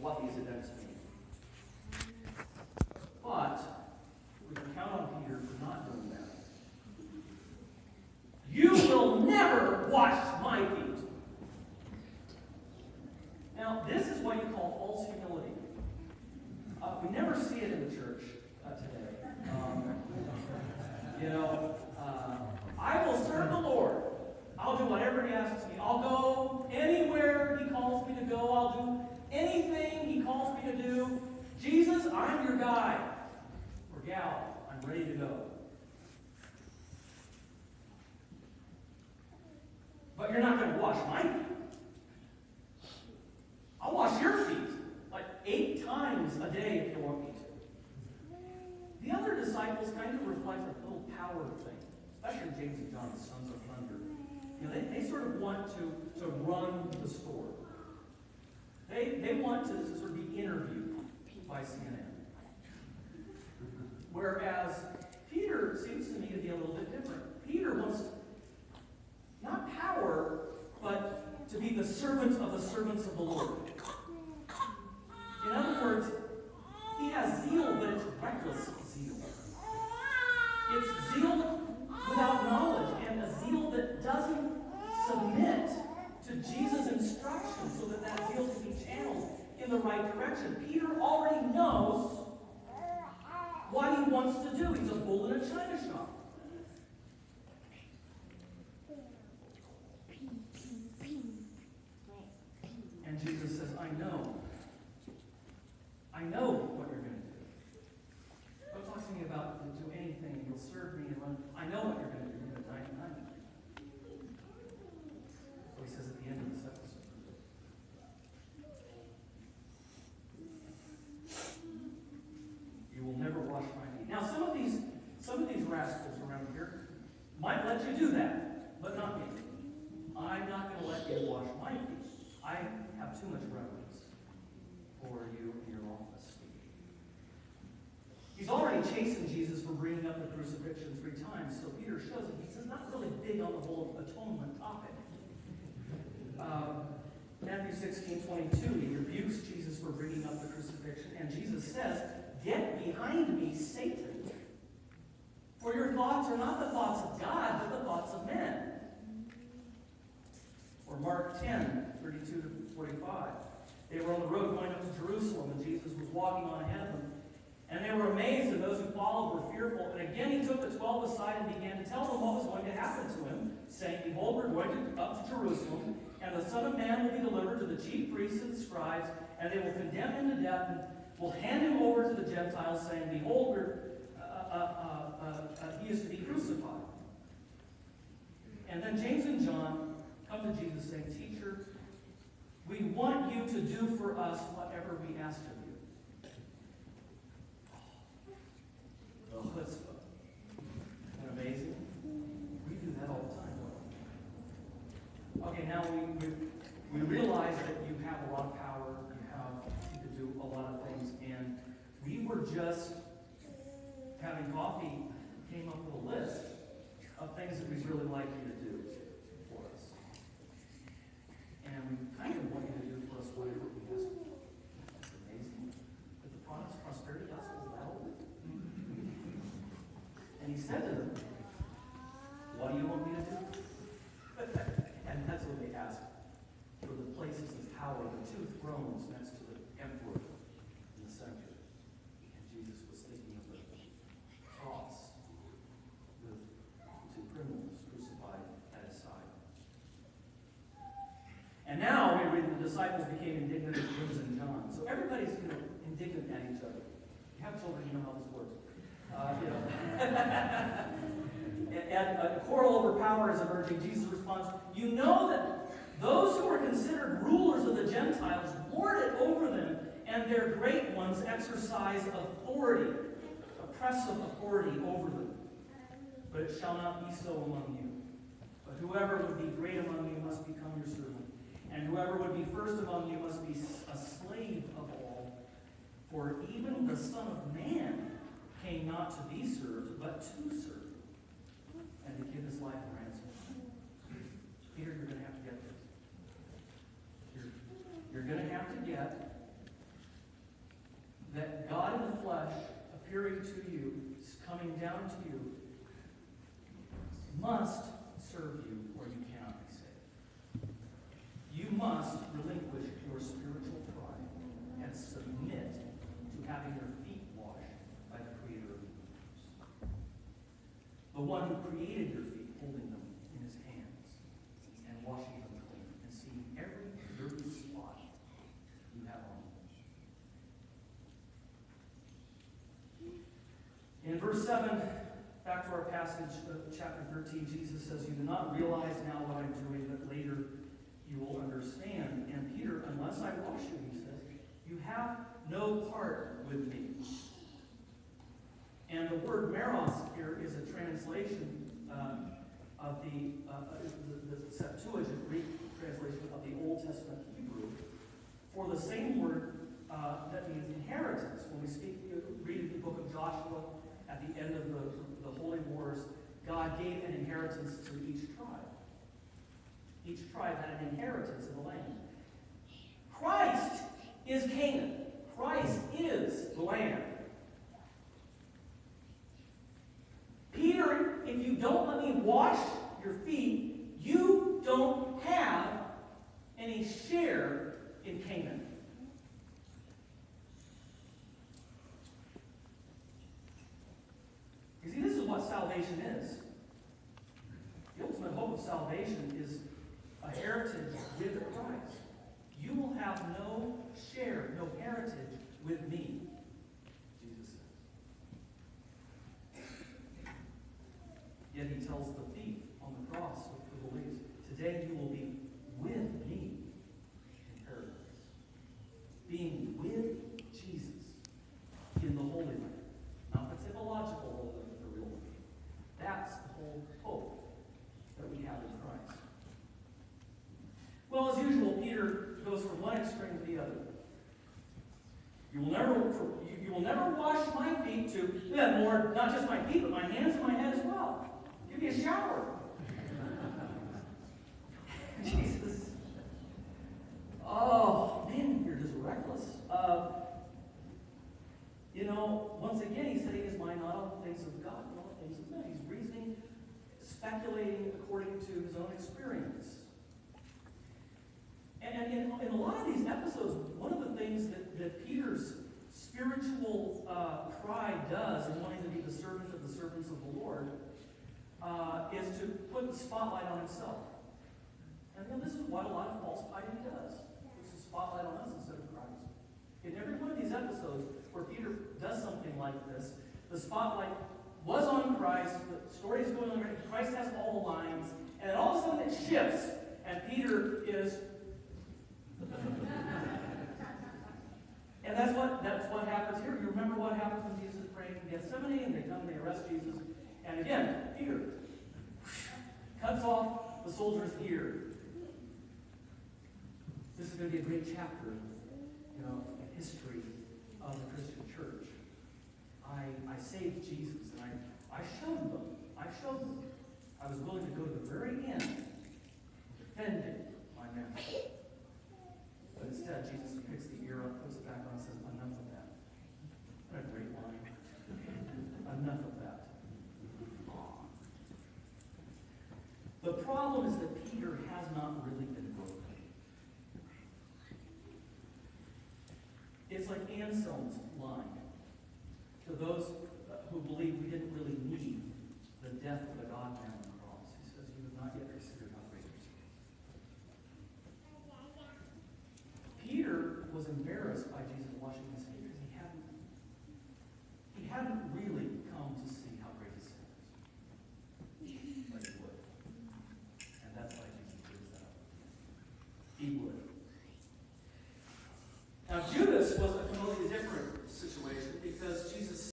what these events mean. But we can count on Peter for not doing that. You will never wash my feet. Now, this is what you call false humility. We never see it in the church today. I will serve the Lord. I'll do whatever He asks me. I'll go anywhere He calls me to go. I'll do anything He calls me to do. Jesus, I'm your guy. Or gal, I'm ready to go. But you're not going to wash my feet. I'll wash your feet like 8 times a day if you want me to. The other disciples kind of reflect a little power thing, especially James and John, the sons of thunder. They sort of want to run the store. They want to sort of be interviewed by CNN. Whereas Peter seems to me to be a little bit different. Peter wants not power, but to be the servant of the servants of the Lord. In other words, he has zeal, but it's reckless zeal. It's zeal without knowledge, and a zeal that doesn't submit to Jesus' instructions so that that zeal can be channeled in the right direction. Peter already knows what he wants to do. He's a bull in a china shop. And Jesus says, I know what you're going to do. Don't talk to me about to do anything. You'll serve me and run. I know what you're going to do. You're going to die tonight. So he says at the end of this episode. You will never wash my feet. Now, some of these rascals around here might let you do that, but not me. I'm not going to let you wash my feet. I have too much reverence for you in your office. He's already chastened Jesus for bringing up the crucifixion 3 times, so Peter shows him. He's not really big on the whole atonement topic. Matthew 16:22, he rebukes Jesus for bringing up the crucifixion, and Jesus says, "Get behind me, Satan, for your thoughts are not the thoughts of God, but the thoughts of men." Or Mark 10:32-45. They were on the road going up to Jerusalem, and Jesus was walking on ahead of them. And they were amazed, and those who followed were fearful. And again he took the 12 aside and began to tell them what was going to happen to him, saying, "Behold, we're going up to Jerusalem, and the Son of Man will be delivered to the chief priests and scribes, and they will condemn him to death, and will hand him over to the Gentiles, saying, Behold, he is to be crucified." And then James and John come to Jesus saying, "Teacher, we want you to do for us whatever we ask of you." The chutzpah. Isn't that amazing? We do that all the time. Okay, now we realize that you have a lot of power, you can do a lot of things, and we were just having coffee, came up with a list of things that we'd really like you to do for us. And we kind of want you to do for us whatever we ask for. That's amazing. But the prosperity gospel is that old. And he said to them, "What do you want me to do?" And that's what they asked. For the places of power, the 2 thrones next to the emperor in the center. And Jesus was thinking of the cross with 2 criminals crucified at his side. And now we read the disciples became indignant at James and John. So everybody's indignant at each other. You have children, you know how this works. And a quarrel over power is emerging. Jesus responds, "You know that those who are considered rulers of the Gentiles lord it over them, and their great ones exercise authority, oppressive authority over them. But it shall not be so among you. But whoever would be great among you must become your servant, and whoever would be first among you must be a slave of all. For even the Son of Man came not to be served, but to serve, and to give his life a ransom." Peter, you're going to have to get this. You're going to have to get that God in the flesh, appearing to you, coming down to you, must serve you or you cannot be saved. You must relinquish your spiritual pride and submit to having your feet washed by the Creator of the universe. The one who created your feet, holding them in his hands and washing them clean and seeing every dirty spot you have on them. In verse 7, back to our passage of chapter 13, Jesus says, "You do not realize now what I'm doing, but later you will understand." And Peter, "Unless I wash you," he says, "you have no part with me." And the word meros here is a translation of the Septuagint Greek translation of the Old Testament Hebrew for the same word that means inheritance. When we read the book of Joshua at the end of the Holy Wars, God gave an inheritance to each tribe. Each tribe had an inheritance in the land. Christ is Canaan. Christ is the land. Peter, if you don't let me wash your feet, you don't have any share in Canaan. You see, this is what salvation is. The ultimate hope of salvation is a heritage with Christ. You will have no share, no heritage with me, Jesus says. Yet he tells the thief on the cross who believes, "Today you will be with me in paradise." Being with Jesus in the Holy Land. Not the typological Holy Land, but the real one. That's the whole hope that we have in Christ. Well, as usual, Peter goes from one extreme to the other. You will never wash my feet to, yeah, Lord, not just my feet, but my hands and my head as well. Give me a shower. Jesus. Oh, man, you're just reckless. Once again, he's setting his mind not on the things of God, but on the things of men. He's reasoning, speculating according to his own experience. And in a lot of these episodes, one of the things that Peter's spiritual pride does in wanting to be the servant of the servants of the Lord is to put the spotlight on himself. And this is what a lot of false piety does. Puts the spotlight on us instead of Christ. In every one of these episodes where Peter does something like this, the spotlight was on Christ, the story is going on, Christ has all the lines, and then all of a sudden it shifts, and Peter is... And that's what happens here. You remember what happens when Jesus is praying in Gethsemane, and they come and they arrest Jesus. And again, Peter cuts off the soldier's ear. This is going to be a great chapter, in history of the Christian church. I saved Jesus, and I showed them. I was willing to go to the very end, defending my master. But instead, Jesus picks the ear up, puts it back on, and says, "Enough of that." What a great line. Enough of that. The problem is that Peter has not really been broken. It's like Anselm's line to those who believe we didn't really need the death of the God-man on the cross. He says, "You have not yet considered how great your sin is." Peter was embarrassed by Jesus washing his feet because he hadn't really come to see how great his sin is. But he would. And that's why Jesus brings that up. He would. Now Judas was